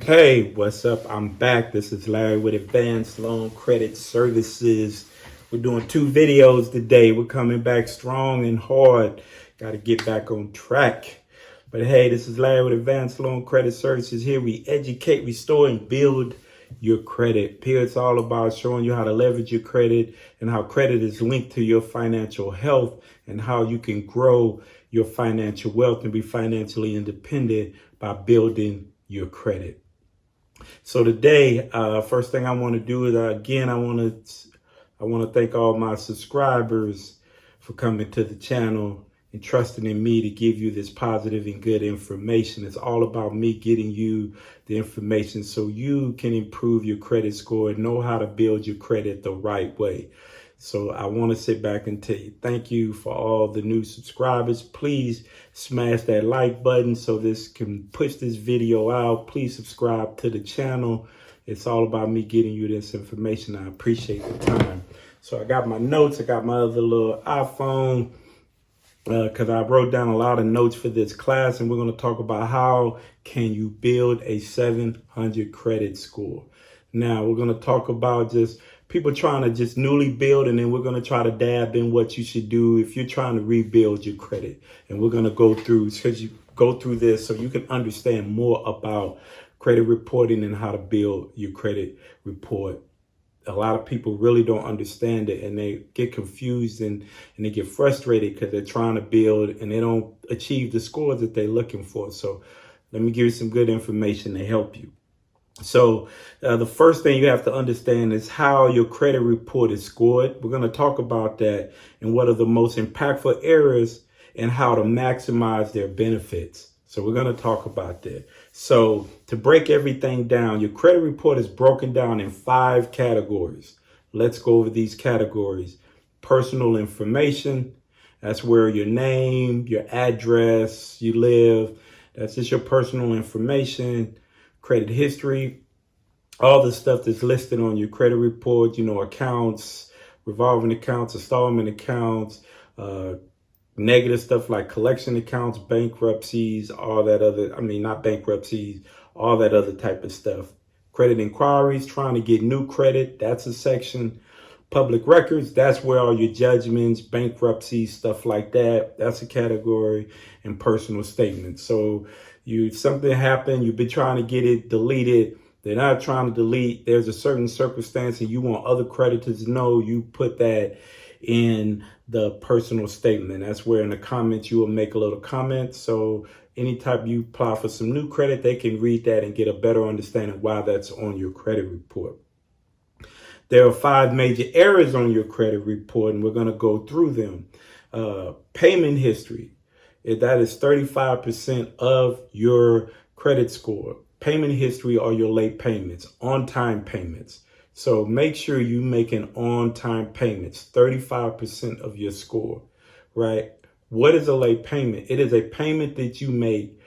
Hey, what's up? I'm back. This is Larry with Advanced Loan Credit Services. We're doing 2 videos today. We're coming back strong and hard. Got to get back on track. But hey, this is Larry with Advanced Loan Credit Services. Here we educate, restore, and build your credit. Here it's all about showing you how to leverage your credit and how credit is linked to your financial health and how you can grow your financial wealth and be financially independent by building your credit. So today, first thing I want to do is I want to thank all my subscribers for coming to the channel and trusting in me to give you this positive and good information. It's all about me getting you the information so you can improve your credit score and know how to build your credit the right way. So I want to sit back and tell you thank you for all the new subscribers. Please smash that like button so this can push this video out. Please subscribe to the channel. It's all about me getting you this information. I appreciate the time. So I got my notes. I got my other little iPhone because I wrote down a lot of notes for this class, and we're going to talk about how can you build a 700 credit score. Now we're going to talk about just people trying to just newly build, and then we're going to try to dab in what you should do if you're trying to rebuild your credit. And we're going to go through this so you can understand more about credit reporting and how to build your credit report. A lot of people really don't understand it, and they get confused and they get frustrated because they're trying to build and they don't achieve the scores that they're looking for. So let me give you some good information to help you. So the first thing you have to understand is how your credit report is scored. We're going to talk about that and what are the most impactful areas and how to maximize their benefits. So we're going to talk about that. So to break everything down, your credit report is broken down in 5 categories. Let's go over these categories. Personal information. That's where your name, your address, you live. That's just your personal information. Credit history, all the stuff that's listed on your credit report, accounts, revolving accounts, installment accounts, negative stuff like collection accounts, bankruptcies, all that other, not bankruptcies, all that other type of stuff. Credit inquiries, trying to get new credit, that's a section. Public records, that's where all your judgments, bankruptcies, stuff like that, that's a category. And personal statements. So something happened, you've been trying to get it deleted, they're not trying to delete, there's a certain circumstance and you want other creditors to know, you put that in the personal statement. That's where in the comments you will make a little comment. So anytime you apply for some new credit, they can read that and get a better understanding why that's on your credit report. There are 5 major areas on your credit report, and we're going to go through them. Payment history. That is 35% of your credit score. Payment history are your late payments, on-time payments. So make sure you making on-time payments, 35% of your score, right? What is a late payment? It is a payment that you make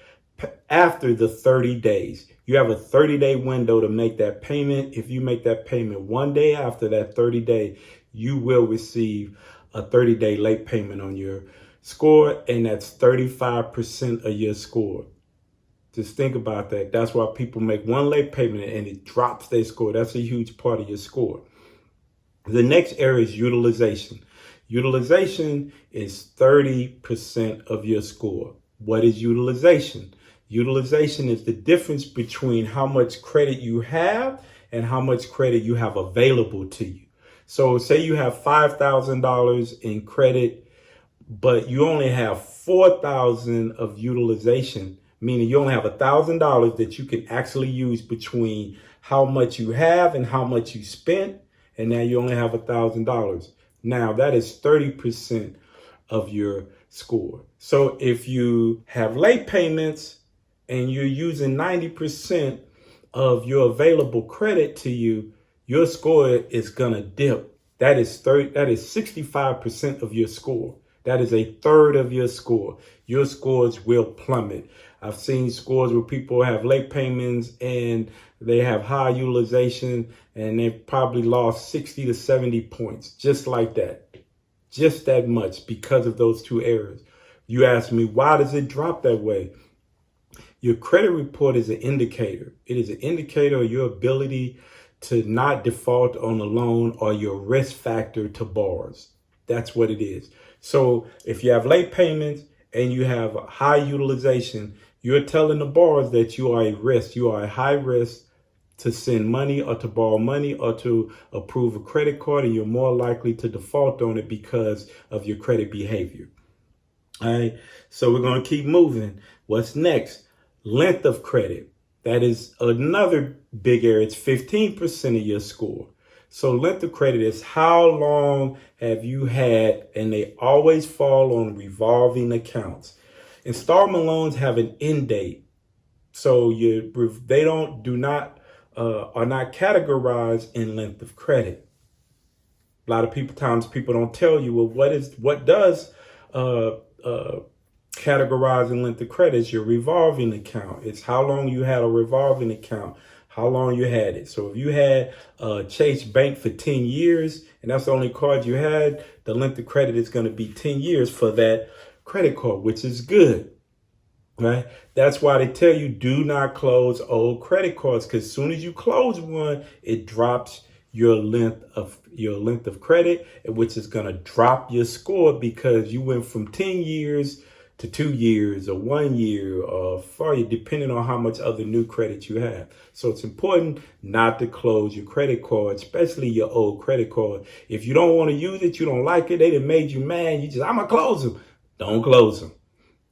after the 30 days. You have a 30-day window to make that payment. If you make that payment one day after that 30-day, you will receive a 30-day late payment on your score, and that's 35% of your score. Just think about that. That's why people make one late payment and it drops their score. That's a huge part of your score. The next area is utilization. Utilization is 30% of your score. What is utilization? Utilization is the difference between how much credit you have and how much credit you have available to you. So say you have $5,000 in credit, but you only have $4,000 of utilization, meaning you only have $1,000 that you can actually use between how much you have and how much you spent, and now you only have $1,000. Now that is 30% of your score. So if you have late payments and you're using 90% of your available credit to you, your score is gonna dip. That is 65% of your score. That is a third of your score. Your scores will plummet. I've seen scores where people have late payments and they have high utilization and they've probably lost 60 to 70 points, just like that. Just that much because of those 2 areas. You ask me, why does it drop that way? Your credit report is an indicator. It is an indicator of your ability to not default on a loan or your risk factor to borrowers. That's what it is. So if you have late payments and you have high utilization, you're telling the borrowers that you are a risk. You are a high risk to send money or to borrow money or to approve a credit card, and you're more likely to default on it because of your credit behavior. All right. So we're going to keep moving. What's next? Length of credit. That is another big area. It's 15% of your score. So length of credit is how long have you had, and they always fall on revolving accounts. Installment loans have an end date. So they are not categorized in length of credit. A lot of times people don't tell you, well, what does categorizing length of credit is your revolving account. It's how long you had a revolving account, how long you had it. So if you had Chase Bank for 10 years and that's the only card you had, the length of credit is going to be 10 years for that credit card, which is good. Right? That's why they tell you do not close old credit cards, because as soon as you close one, it drops your length of credit, which is going to drop your score because you went from 10 years to 2 years or 1 year or farther, depending on how much other new credit you have. So it's important not to close your credit card, especially your old credit card. If you don't want to use it, you don't like it, they done made you mad, I'm going to close them. Don't close them.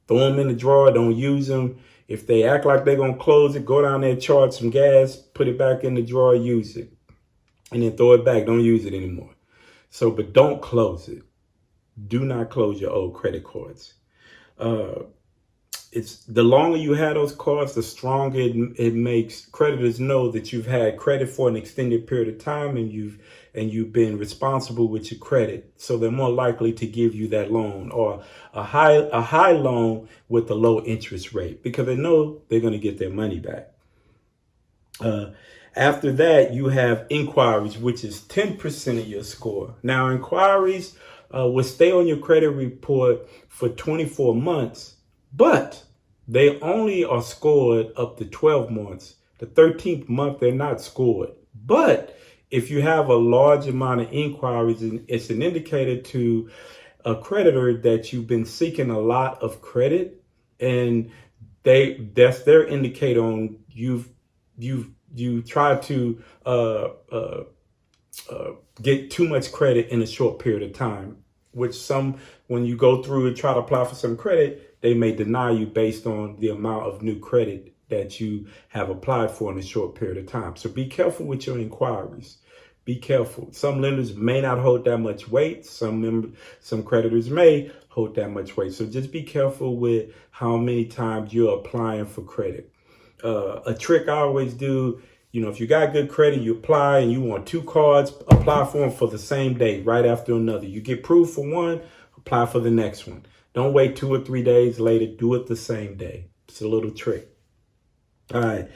Throw them in the drawer. Don't use them. If they act like they're going to close it, go down there, charge some gas, put it back in the drawer, use it. And then throw it back. Don't use it anymore. So, but don't close it. Do not close your old credit cards. It's the longer you have those cards, the stronger it makes creditors know that you've had credit for an extended period of time and you've been responsible with your credit. So they're more likely to give you that loan or a high loan with a low interest rate because they know they're going to get their money back. After that, you have inquiries, which is 10% of your score. Now, inquiries will stay on your credit report for 24 months, but they only are scored up to 12 months. The 13th month, they're not scored. But if you have a large amount of inquiries, it's an indicator to a creditor that you've been seeking a lot of credit, and that's their indicator on you try to get too much credit in a short period of time, which when you go through and try to apply for some credit, they may deny you based on the amount of new credit that you have applied for in a short period of time. So be careful with your inquiries. Be careful. Some lenders may not hold that much weight. Some creditors may hold that much weight. So just be careful with how many times you're applying for credit. A trick I always do, if you got good credit, you apply and you want 2 cards, apply for them for the same day, right after another. You get approved for one, apply for the next one. Don't wait 2 or 3 days later. Do it the same day. It's a little trick. All right.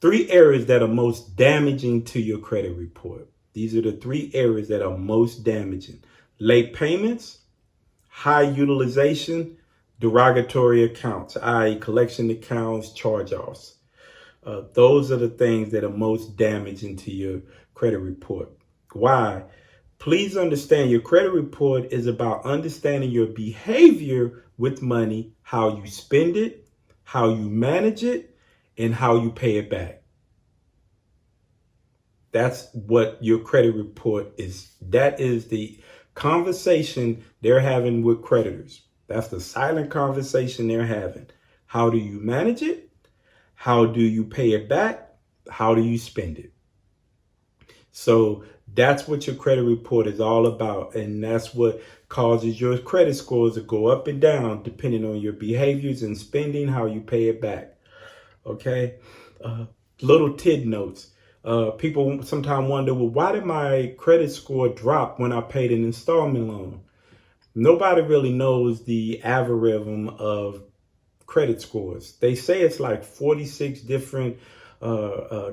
3 areas that are most damaging to your credit report. These are the 3 areas that are most damaging. Late payments, high utilization, derogatory accounts, i.e. collection accounts, charge-offs. Those are the things that are most damaging to your credit report. Why? Please understand your credit report is about understanding your behavior with money, how you spend it, how you manage it, and how you pay it back. That's what your credit report is. That is the conversation they're having with creditors. That's the silent conversation they're having. How do you manage it? How do you pay it back? How do you spend it? So that's what your credit report is all about. And that's what causes your credit scores to go up and down depending on your behaviors and spending, how you pay it back. Okay. Little tid notes. People sometimes wonder, well, why did my credit score drop when I paid an installment loan? Nobody really knows the algorithm of credit scores. They say it's like 46 different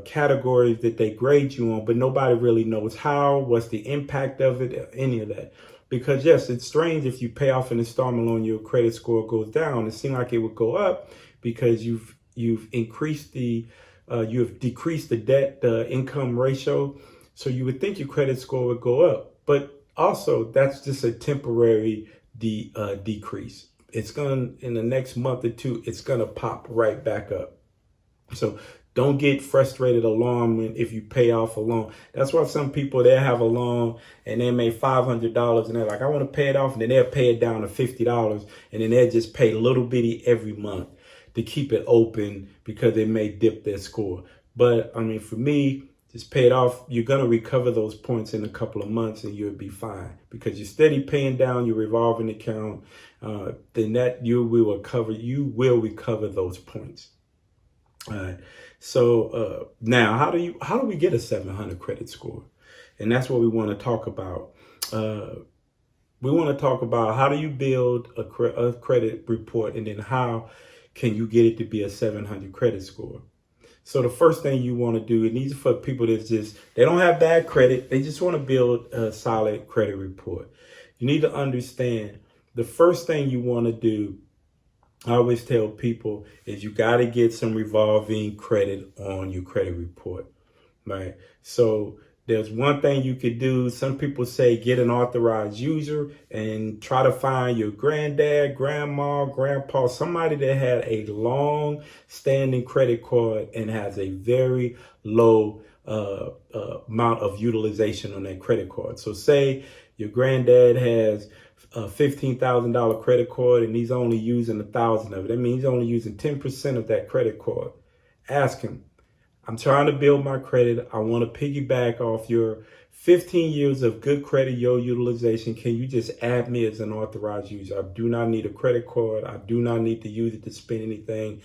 categories that they grade you on, but nobody really knows how, what's the impact of it, any of that. Because yes, it's strange if you pay off an installment loan, your credit score goes down. It seemed like it would go up because you've increased you have decreased the debt income ratio. So you would think your credit score would go up, but also that's just a temporary decrease. It's going in the next month or two, it's gonna pop right back up. So don't get frustrated, alarmed if you pay off a loan. That's why some people, they have a loan and they made $500 and they're like, I want to pay it off, and then they'll pay it down to $50, and then they'll just pay little bitty every month to keep it open because they may dip their score. But I mean, for me, just pay it off. You're going to recover those points in a couple of months and you'll be fine because you're steady paying down your revolving account. Then that you will recover those points. All right. So now, how do we get a 700 credit score? And that's what we want to talk about. We want to talk about how do you build a credit report, and then how can you get it to be a 700 credit score? So the first thing you want to do, and these are for people that they don't have bad credit, they just want to build a solid credit report. You need to understand the first thing you want to do, I always tell people, is you got to get some revolving credit on your credit report, right? So there's one thing you could do. Some people say get an authorized user and try to find your granddad, grandma, grandpa, somebody that had a long standing credit card and has a very low amount of utilization on that credit card. So say your granddad has a $15,000 credit card and he's only using 1,000 of it. That means he's only using 10% of that credit card. Ask him, I'm trying to build my credit. I want to piggyback off your 15 years of good credit, your utilization. Can you just add me as an authorized user? I do not need a credit card. I do not need to use it to spend anything.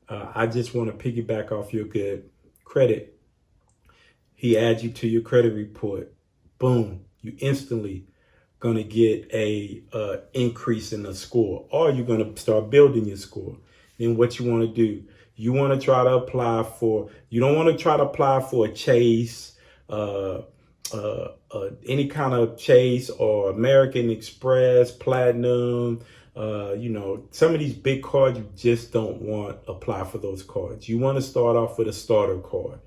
I just want to piggyback off your good credit. He adds you to your credit report. Boom. You instantly going to get a increase in the score, or you're going to start building your score. Then what you want to do, you want to try to apply for, you don't want to try to apply for a Chase, any kind of Chase or American Express, Platinum, some of these big cards, you just don't want to apply for those cards. You want to start off with a starter card.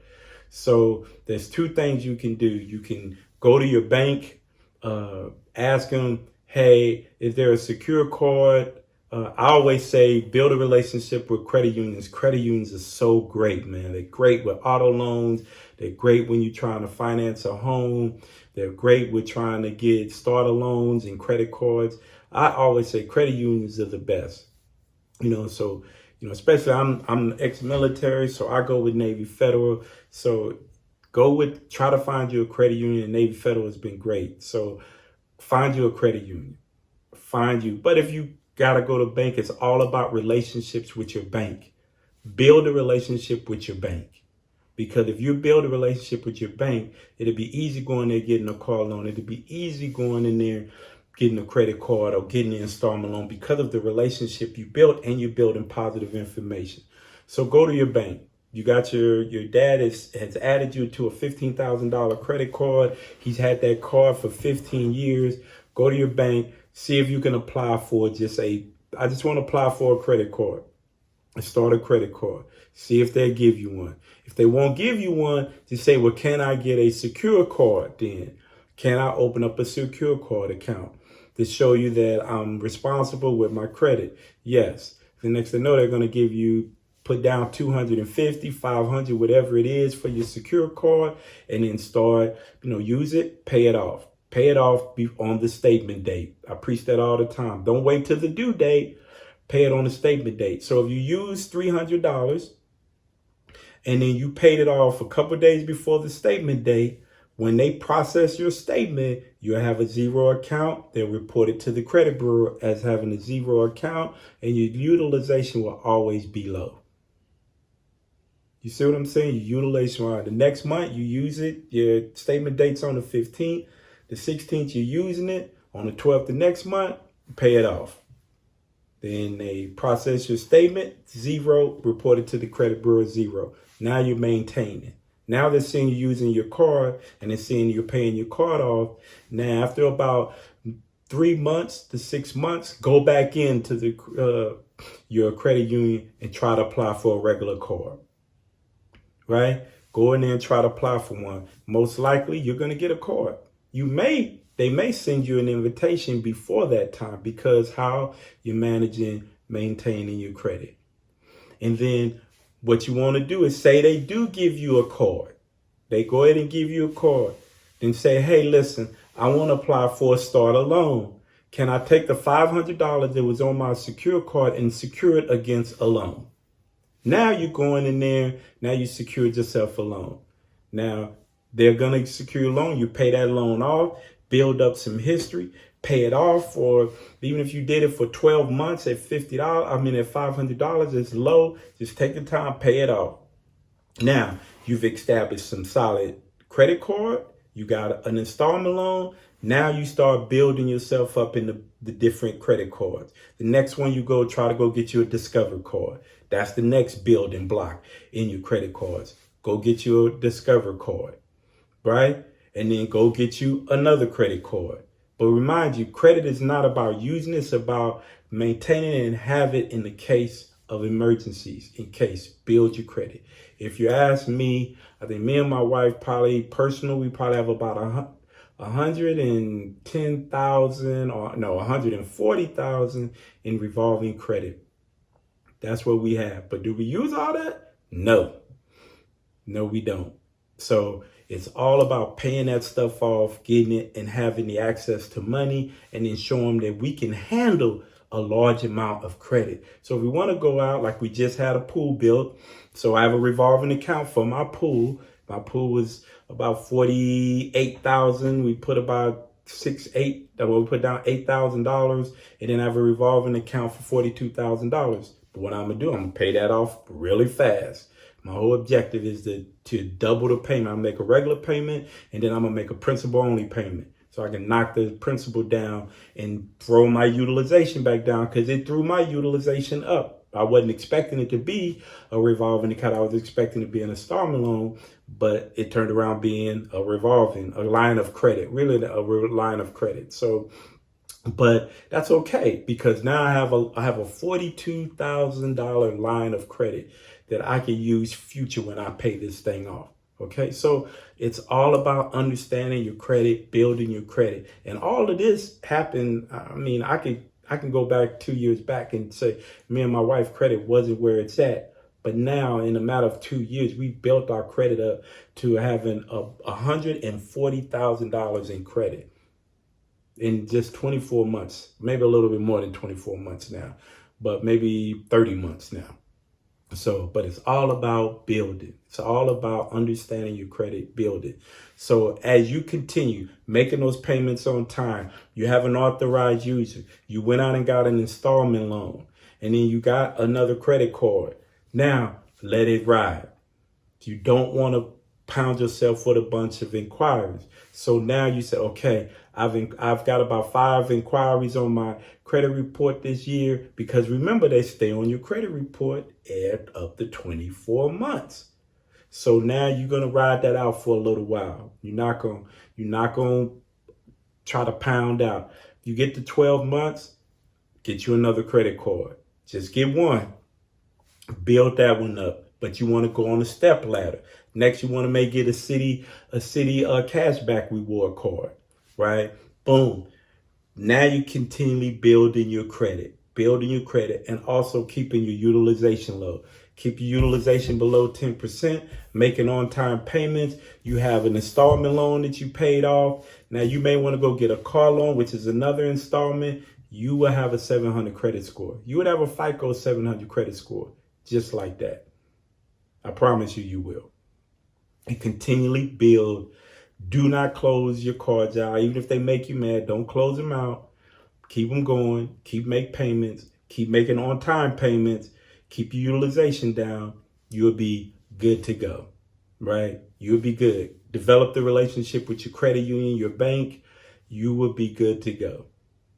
So there's two things you can do. You can go to your bank, ask them, hey, is there a secure card? I always say build a relationship with credit unions. Credit unions are so great, man. They're great with auto loans. They're great when you're trying to finance a home. They're great with trying to get starter loans and credit cards. I always say credit unions are the best. So especially I'm ex-military, so I go with Navy Federal. So try to find you a credit union. Navy Federal has been great. So find you a credit union. But if you gotta go to bank, it's all about relationships with your bank. Build a relationship with your bank. Because if you build a relationship with your bank, it'll be easy going there getting a car loan. It'll be easy going in there getting a credit card or getting an installment loan because of the relationship you built, and you're building positive information. So go to your bank. You got your dad has added you to a $15,000 credit card. He's had that card for 15 years. Go to your bank, see if you can apply for I just want to apply for a credit card. Start a credit card. See if they give you one. If they won't give you one, just say, well, can I get a secure card then? Can I open up a secure card account to show you that I'm responsible with my credit? Yes. The next thing you know, they're going to give you, put down $250, $500, whatever it is for your secure card, and then start, use it, pay it off. Pay it off on the statement date. I preach that all the time. Don't wait till the due date. Pay it on the statement date. So if you use $300 and then you paid it off a couple of days before the statement date, when they process your statement, you'll have a zero account. They'll report it to the credit bureau as having a zero account, and your utilization will always be low. You see what I'm saying? Your utilization, the next month you use it, your statement date's on the 15th. The 16th, you're using it. On the 12th, the next month, pay it off. Then they process your statement, zero, report it to the credit bureau, zero. Now you're maintaining. Now they're seeing you using your card, and they're seeing you're paying your card off. Now, after about 3 months to 6 months, go back into the your credit union and try to apply for a regular card, right? Go in there and try to apply for one. Most likely, you're going to get a card. They may send you an invitation before that time because how you're managing, maintaining your credit. And then what you want to do is say they do give you a card. They go ahead and give you a card. Then say, hey, listen, I want to apply for a starter loan. Can I take the $500 that was on my secure card and secure it against a loan? Now you're going in there. Now you secured yourself a loan. Now they're going to secure a loan. You pay that loan off, build up some history, pay it off. Or even if you did it for 12 months at $50, at $500, it's low. Just take the time, pay it off. Now you've established some solid credit card. You got an installment loan. Now you start building yourself up in the different credit cards. The next one you try to go get you a Discover card. That's the next building block in your credit cards. Go get you a Discover card, right? And then go get you another credit card. But remind you, credit is not about using it, it's about maintaining it and have it in the case of emergencies. Build your credit. If you ask me, I think me and my wife we probably have about 110,000 or no, 140,000 in revolving credit. That's what we have. But do we use all that? No, we don't. So it's all about paying that stuff off, getting it and having the access to money and then show them that we can handle a large amount of credit. So if we want to go out, like we just had a pool built. So I have a revolving account for my pool. My pool was about 48,000. We put about we put down $8,000 and then I have a revolving account for $42,000. But what I'm gonna do, I'm gonna pay that off really fast. My whole objective is to double the payment. I'm gonna make a regular payment and then I'm gonna make a principal only payment. So I can knock the principal down and throw my utilization back down because it threw my utilization up. I wasn't expecting it to be a revolving account. I was expecting it to be an installment loan, but it turned around being a line of credit, really a line of credit. So, but that's okay because now I have a $42,000 line of credit that I can use future when I pay this thing off. Okay, so it's all about understanding your credit, building your credit, and all of this happened. I can go back 2 years back and say me and my wife credit wasn't where it's at, but now in a matter of 2 years, we built our credit up to having $140,000 in credit in just 24 months, maybe a little bit more than 24 months now, but maybe 30 months now. So, but it's all about building. It's all about understanding your credit, building. So as you continue making those payments on time, you have an authorized user, you went out and got an installment loan, and then you got another credit card. Now, let it ride. You don't want to pound yourself with a bunch of inquiries. So now you say, okay, I've got about 5 inquiries on my credit report this year, because remember, they stay on your credit report up to 24 months. So now you're going to ride that out for a little while. You're not going to try to pound out. You get to 12 months, get you another credit card. Just get one. Build that one up. But you want to go on a step ladder. Next, you want to make it a city cashback reward card, right? Boom. Now you continually building your credit, and also keeping your utilization low. Keep your utilization below 10%, making on-time payments. You have an installment loan that you paid off. Now you may want to go get a car loan, which is another installment. You will have a 700 credit score. You would have a FICO 700 credit score, just like that. I promise you will. And continually build. Do not close your cards out. Even if they make you mad, don't close them out. Keep them going. Keep making payments. Keep making on-time payments. Keep your utilization down. You'll be good to go, right? You'll be good. Develop the relationship with your credit union, your bank. You will be good to go,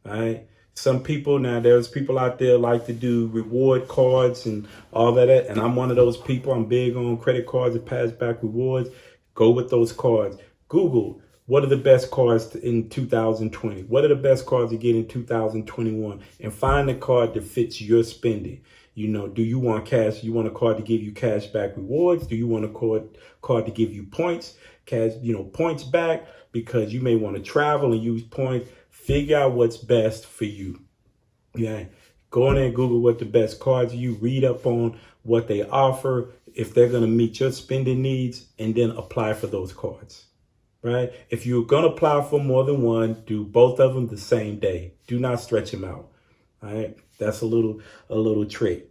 all right? Some people, now there's people out there like to do reward cards and all that. And I'm one of those people. I'm big on credit cards and pass back rewards. Go with those cards. Google What are the best cards in 2020? What are the best cards to get in 2021? And find a card that fits your spending. You know, do you want cash? You want a card to give you cash back rewards? Do you want a card to give you points, cash, points back? Because you may want to travel and use points. Figure out what's best for you. Yeah. Go in there and Google what the best cards are. You read up on what they offer, if they're going to meet your spending needs, and then apply for those cards. Right? If you're going to apply for more than one, do both of them the same day. Do not stretch them out. All right? That's a little trick.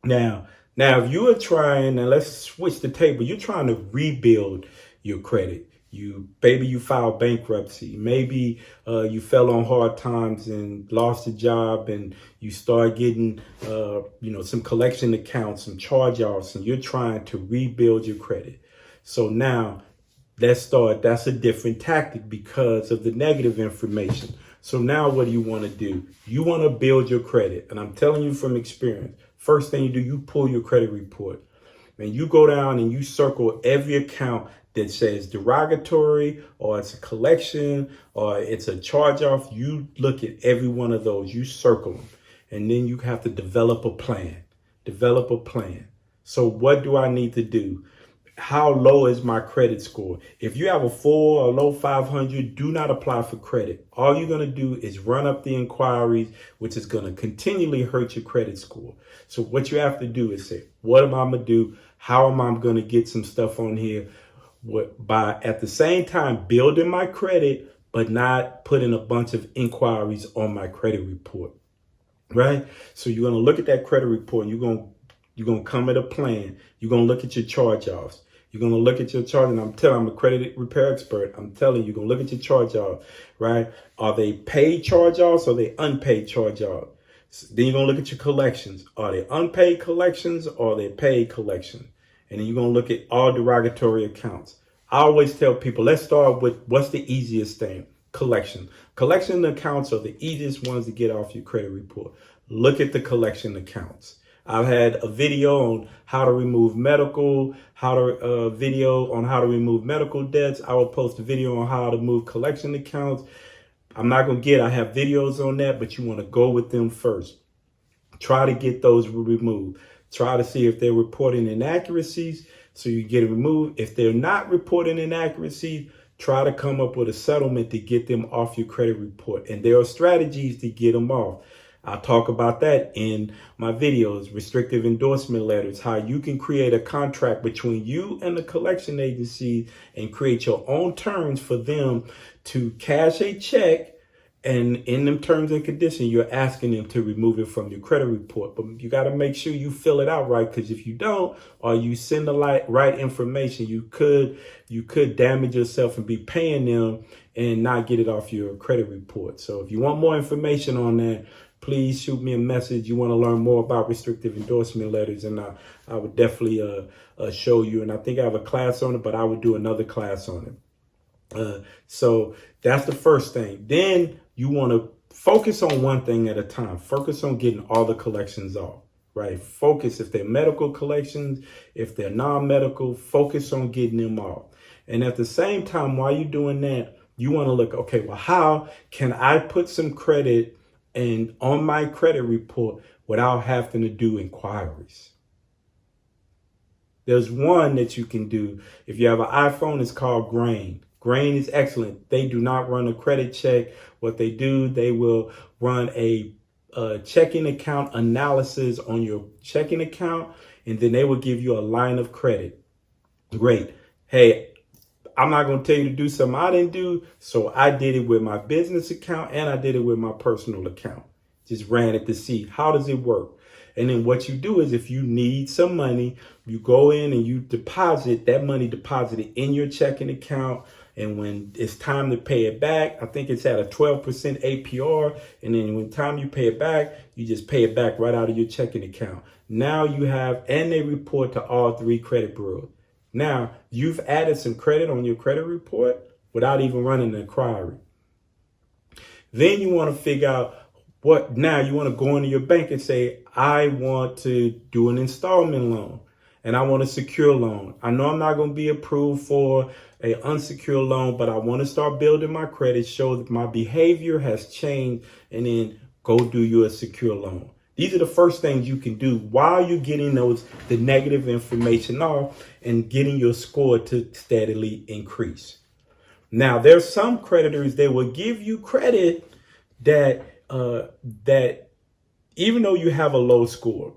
Now, if you are trying, and let's switch the table, you're trying to rebuild your credit. Maybe you filed bankruptcy. Maybe you fell on hard times and lost a job, and you start getting, some collection accounts, some charge-offs, and you're trying to rebuild your credit. So now, that's a different tactic because of the negative information. So now what do you want to do? You want to build your credit. And I'm telling you from experience, first thing you do, you pull your credit report. And you go down and you circle every account that says derogatory, or it's a collection, or it's a charge off. You look at every one of those, you circle them. And then you have to develop a plan. So what do I need to do? How low is my credit score? If you have a 4 or low 500, do not apply for credit. All you're going to do is run up the inquiries, which is going to continually hurt your credit score. So what you have to do is say, what am I going to do? How am I going to get some stuff on here? By at the same time building my credit, but not putting a bunch of inquiries on my credit report. Right? So you're going to look at that credit report, and you're going to come at a plan. You're going to look at your charge-offs. You're going to look at your charge, and I'm a credit repair expert. I'm telling you, you're going to look at your charge-offs, right? Are they paid charge-offs or are they unpaid charge-offs? Then you're going to look at your collections. Are they unpaid collections or are they paid collections? And then you're going to look at all derogatory accounts. I always tell people, let's start with what's the easiest thing? Collection. Collection accounts are the easiest ones to get off your credit report. Look at the collection accounts. I've had a video on how to remove medical, video on how to remove medical debts. I will post a video on how to move collection accounts. I have videos on that, but you want to go with them first. Try to get those removed. Try to see if they're reporting inaccuracies, so you get it removed. If they're not reporting inaccuracies, try to come up with a settlement to get them off your credit report. And there are strategies to get them off. I'll talk about that in my videos, restrictive endorsement letters, how you can create a contract between you and the collection agency and create your own terms for them to cash a check. And in them terms and conditions, you're asking them to remove it from your credit report. But you got to make sure you fill it out right, because if you don't, or you send the right information, you could damage yourself and be paying them and not get it off your credit report. So if you want more information on that, please shoot me a message. You want to learn more about restrictive endorsement letters, and I would definitely show you. And I think I have a class on it, but I would do another class on it. So that's the first thing. Then you want to focus on one thing at a time. Focus on getting all the collections off, right? Focus if they're medical collections, if they're non-medical, focus on getting them off. And at the same time, while you're doing that, you want to look, okay, well, how can I put some credit and on my credit report without having to do inquiries? There's one that you can do. If you have an iPhone, it's called Grain. Grain is excellent. They do not run a credit check. What they do, they will run a checking account analysis on your checking account, and then they will give you a line of credit. Great. Hey, I'm not going to tell you to do something I didn't do. So I did it with my business account and I did it with my personal account. Just ran it to see how does it work. And then what you do is if you need some money, you go in and you deposit that money deposited in your checking account. And when it's time to pay it back, I think it's at a 12% APR. And then when time you pay it back, you just pay it back right out of your checking account. Now you have, and they report to all 3 credit bureaus. Now, you've added some credit on your credit report without even running an inquiry. Then you want to figure out you want to go into your bank and say, I want to do an installment loan. and I want a secure loan. I know I'm not going to be approved for an unsecured loan, but I want to start building my credit, show that my behavior has changed, and then go do you a secure loan. These are the first things you can do while you're getting the negative information off and getting your score to steadily increase. Now, there's some creditors that will give you credit that even though you have a low score.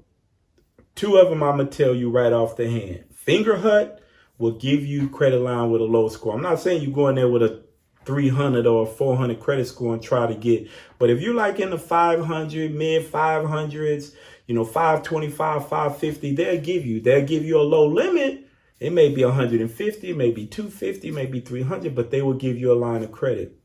Two of them I'm going to tell you right off the hand. Fingerhut will give you credit line with a low score. I'm not saying you go in there with a 300 or a 400 credit score and try to get, but if you're like in the 500, mid 500s, 525, 550, they'll give you a low limit. It may be 150, maybe 250, maybe 300, but they will give you a line of credit.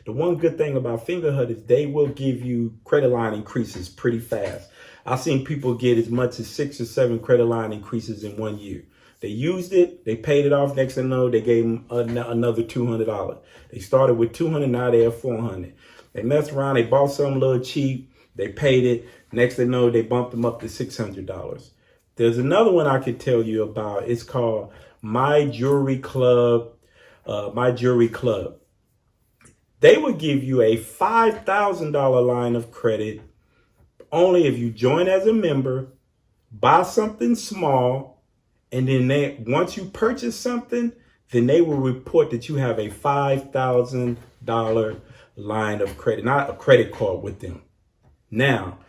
The one good thing about Fingerhut is they will give you credit line increases pretty fast. I've seen people get as much as 6 or 7 credit line increases in 1 year. They used it, they paid it off. Next thing you know, they gave them another $200. They started with $200, now they're at $400. They messed around, they bought something a little cheap, they paid it. Next thing you know, they bumped them up to $600. There's another one I could tell you about. It's called My Jewelry Club. They would give you a $5,000 line of credit only if you join as a member, buy something small, and then once you purchase something, then they will report that you have a $5,000 line of credit, not a credit card with them. Now,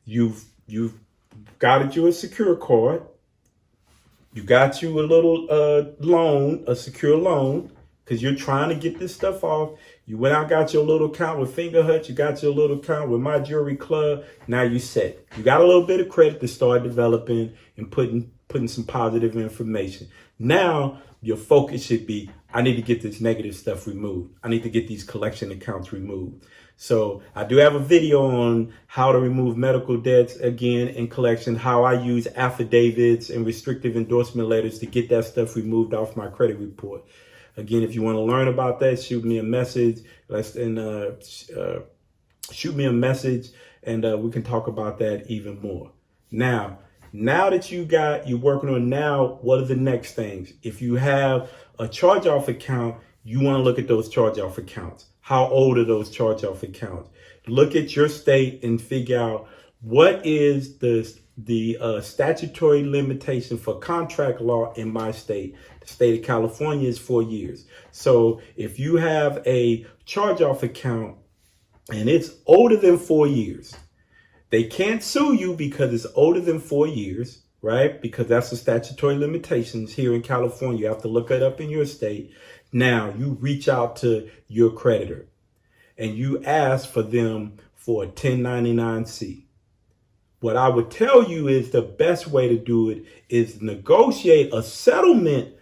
you've got you a secure card. You got you a little loan, a secure loan, because you're trying to get this stuff off. You went out, got your little account with Fingerhut. You got your little account with My Jewelry Club. Now you set. You got a little bit of credit to start developing and putting some positive information. Now your focus should be, I need to get this negative stuff removed. I need to get these collection accounts removed. So I do have a video on how to remove medical debts again in collection, how I use affidavits and restrictive endorsement letters to get that stuff removed off my credit report. Again, if you want to learn about that, shoot me a message. Shoot me a message, and we can talk about that even more. Now that you're working on now, what are the next things? If you have a charge-off account, you want to look at those charge-off accounts. How old are those charge-off accounts? Look at your state and figure out what is the statutory limitation for contract law in my state. The state of California is 4 years. So if you have a charge-off account and it's older than 4 years, they can't sue you because it's older than 4 years, right? Because that's the statutory limitations here in California. You have to look it up in your state. Now you reach out to your creditor and you ask for them for a 1099-C. What I would tell you is the best way to do it is negotiate a settlement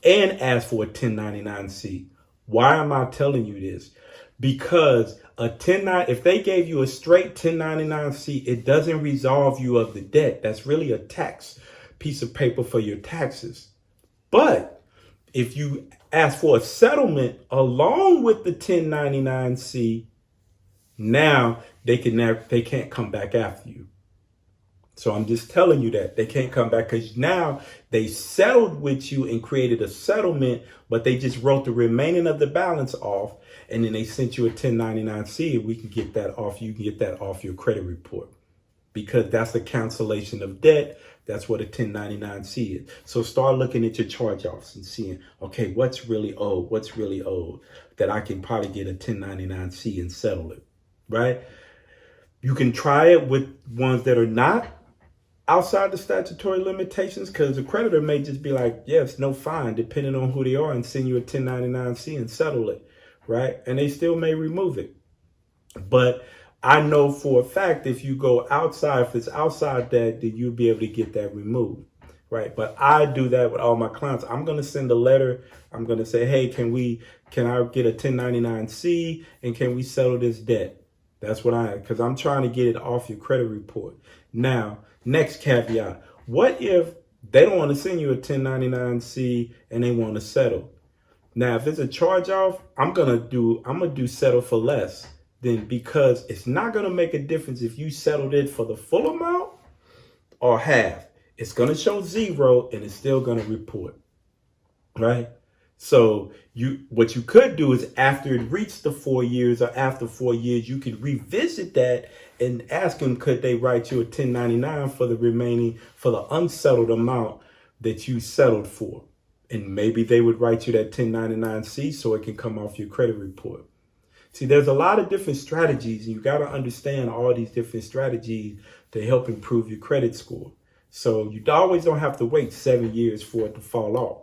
and ask for a 1099-C. Why am I telling you this? Because if they gave you a straight 1099-C, it doesn't resolve you of the debt. That's really a tax piece of paper for your taxes. But if you ask for a settlement along with the 1099-C, now they can't come back after you. So I'm just telling you that they can't come back because now they settled with you and created a settlement, but they just wrote the remaining of the balance off. And then they sent you a 1099-C and we can get that off. You can get that off your credit report because that's a cancellation of debt. That's what a 1099-C is. So start looking at your charge-offs and seeing, okay, what's really owed that I can probably get a 1099-C and settle it, right? You can try it with ones that are not outside the statutory limitations because the creditor may just be like, yes, no fine, depending on who they are, and send you a 1099-C and settle it, right? And they still may remove it. But I know for a fact if you go outside, if it's outside that, then you'll be able to get that removed, right? But I do that with all my clients. I'm going to send a letter. I'm going to say, hey, can I get a 1099-C and can we settle this debt? That's what because I'm trying to get it off your credit report. Now, next caveat, what if they don't want to send you a 1099-C and they want to settle? Now, if it's a charge off, I'm going to do settle for less then because it's not going to make a difference if you settled it for the full amount or half. It's going to show 0 and it's still going to report, right? So what you could do is after it reached the 4 years or after 4 years, you could revisit that and ask them, could they write you a 1099 for the unsettled amount that you settled for? And maybe they would write you that 1099-C so it can come off your credit report. See, there's a lot of different strategies, and you got to understand all these different strategies to help improve your credit score. So you always don't have to wait 7 years for it to fall off.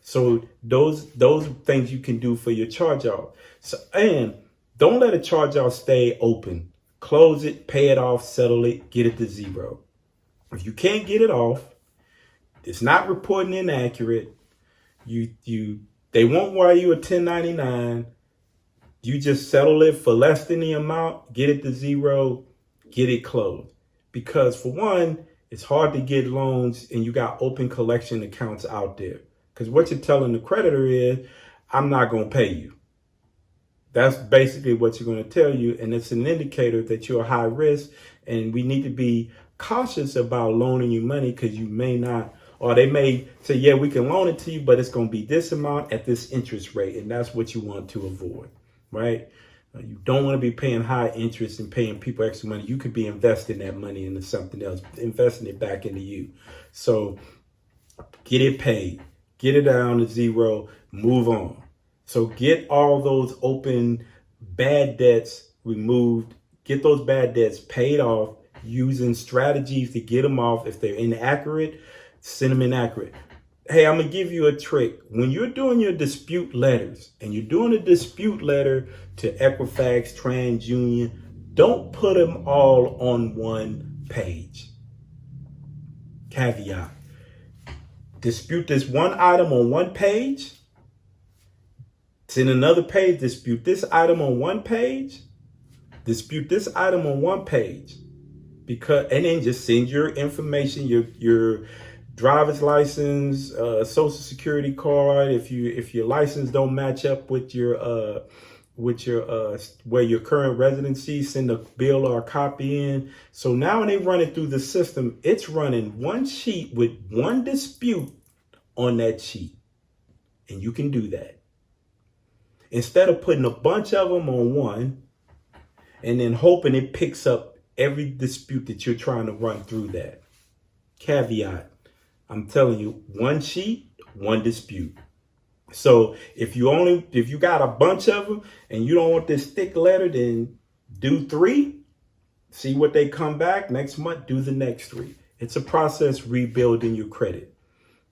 So those things you can do for your charge off. So, and don't let a charge off stay open. Close it, pay it off, settle it, get it to 0. If you can't get it off, it's not reporting inaccurate. They won't wire you a 1099. You just settle it for less than the amount, get it to 0, get it closed. Because for one, it's hard to get loans and you got open collection accounts out there. Because what you're telling the creditor is, I'm not going to pay you. That's basically what you're going to tell you. And it's an indicator that you're high risk. And we need to be cautious about loaning you money because you may not, or they may say, yeah, we can loan it to you, but it's going to be this amount at this interest rate. And that's what you want to avoid, right? You don't want to be paying high interest and paying people extra money. You could be investing that money into something else, investing it back into you. So get it paid. Get it down to 0, move on. So get all those open bad debts removed. Get those bad debts paid off using strategies to get them off. If they're inaccurate, send them inaccurate. Hey, I'm going to give you a trick. When you're doing your dispute letters and you're doing a dispute letter to Equifax, TransUnion, don't put them all on one page. Caveat. Dispute this one item on one page. Send another page. Dispute this item on one page. Dispute this item on one page. And then just send your information, your driver's license, social security card. If your license don't match up with your where your current residency, send a bill or a copy in. So now when they run it through the system, it's running one sheet with one dispute on that sheet. And you can do that. Instead of putting a bunch of them on one and then hoping it picks up every dispute that you're trying to run through that. Caveat. I'm telling you, one sheet, one dispute. So if you got a bunch of them and you don't want this thick letter, then do 3. See what they come back next month. Do the next 3. It's a process rebuilding your credit,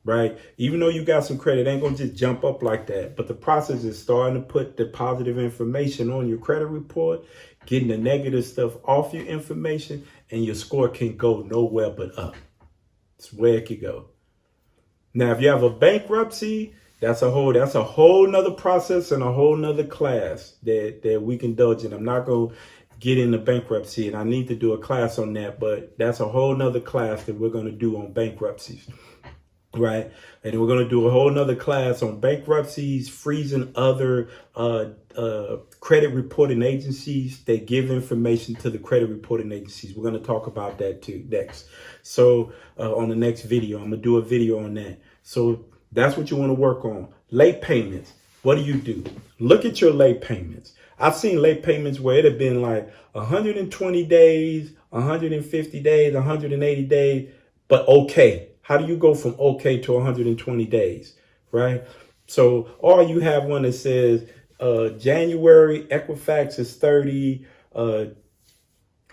right? Even though you got some credit, it ain't gonna just jump up like that. But the process is starting to put the positive information on your credit report, getting the negative stuff off your information, and your score can go nowhere but up. It's where it could go. Now, if you have a bankruptcy, that's a whole nother process and a whole nother class that we can indulge in. I'm not going to get into bankruptcy, and I need to do a class on that, but that's a whole nother class that we're going to do on bankruptcies, right? And we're going to do a whole nother class on bankruptcies, freezing other credit reporting agencies. They give information to the credit reporting agencies. We're going to talk about that too next. So on the next video, I'm going to do a video on that. So that's what you want to work on. Late payments. What do? Look at your late payments. I've seen late payments where it have been like 120 days, 150 days, 180 days, but okay. How do you go from okay to 120 days, right? So, or you have one that says January, Equifax is 30,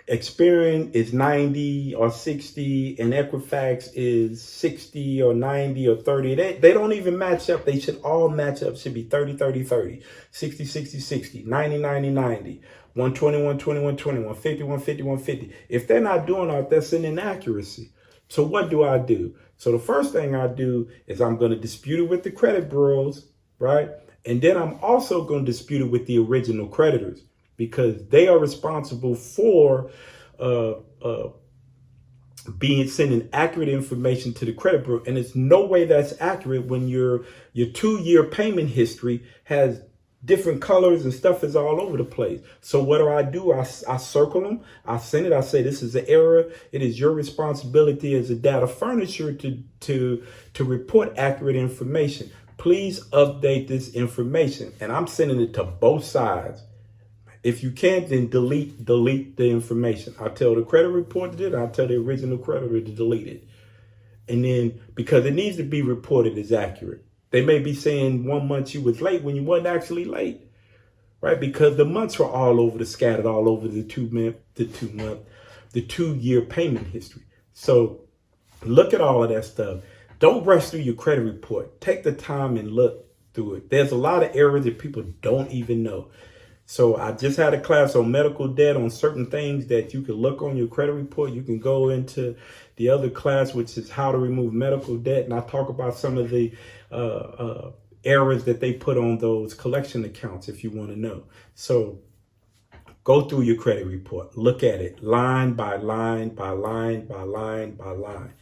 Experian is 90 or 60, and Equifax is 60 or 90 or 30. They don't even match up. They should all match up. Should be 30, 30, 30, 60, 60, 60, 90, 90, 90, 120, 120, 120, 150, 150, 150. If they're not doing all, that's an inaccuracy. So what do? So the first thing I do is I'm going to dispute it with the credit bureaus, right? And then I'm also going to dispute it with the original creditors, because they are responsible for sending accurate information to the credit bureau. And it's no way that's accurate when your 2-year payment history has different colors and stuff is all over the place. So what do? I circle them. I send it. I say, this is an error. It is your responsibility as a data furnisher to report accurate information. Please update this information. And I'm sending it to both sides. If you can't, then delete the information. I tell the credit report to do it. I tell the original creditor to delete it. And then, because it needs to be reported as accurate. They may be saying 1 month you was late when you wasn't actually late, right? Because the months were all over scattered all over the 2 year payment history. So look at all of that stuff. Don't rush through your credit report. Take the time and look through it. There's a lot of errors that people don't even know. So I just had a class on medical debt, on certain things that you can look on your credit report. You can go into the other class, which is how to remove medical debt. And I talk about some of the errors that they put on those collection accounts if you want to know. So go through your credit report. Look at it line by line, by line, by line, by line.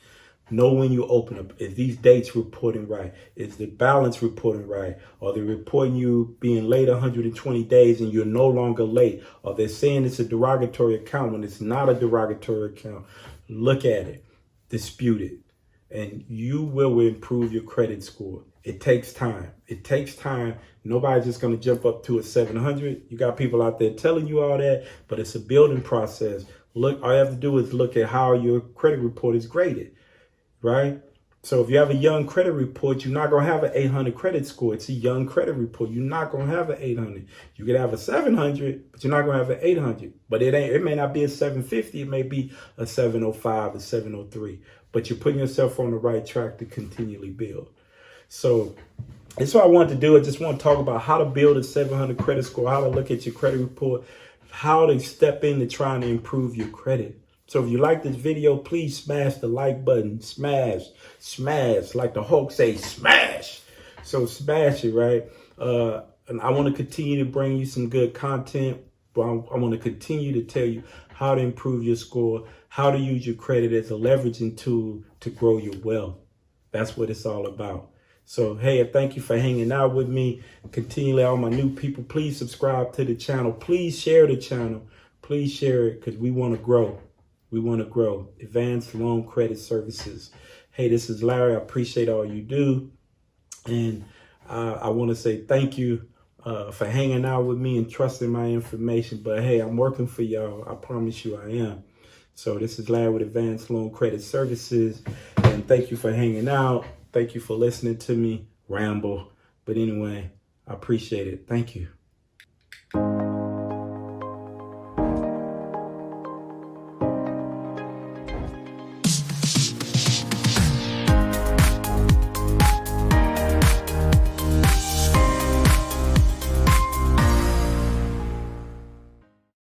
Know when you open up, is these dates reporting right? Is the balance reporting right? Are they reporting you being late 120 days and you're no longer late? Are they saying it's a derogatory account when it's not a derogatory account? Look at it, dispute it, and you will improve your credit score. It takes time. It takes time. Nobody's just going to jump up to a 700. You got people out there telling you all that, but it's a building process. Look, all you have to do is look at how your credit report is graded. Right? So if you have a young credit report, you're not going to have an 800 credit score. It's a young credit report. You're not going to have an 800. You could have a 700, but you're not going to have an 800. But it may not be a 750. It may be a 705, a 703. But you're putting yourself on the right track to continually build. So that's what I wanted to do. I just want to talk about how to build a 700 credit score, how to look at your credit report, how to step into trying to improve your credit. So if you like this video, please smash the like button. Smash, like the Hulk say, smash. So smash it, right? And I want to continue to bring you some good content. But I want to continue to tell you how to improve your score, how to use your credit as a leveraging tool to grow your wealth. That's what it's all about. So, hey, thank you for hanging out with me. Continually, all my new people, please subscribe to the channel. Please share the channel. Please share it because we want to grow. We want to grow. Advanced Loan Credit Services. Hey, this is Larry. I appreciate all you do. And I want to say thank you for hanging out with me and trusting my information. But hey, I'm working for y'all. I promise you I am. So this is Larry with Advanced Loan Credit Services. And thank you for hanging out. Thank you for listening to me ramble. But anyway, I appreciate it. Thank you.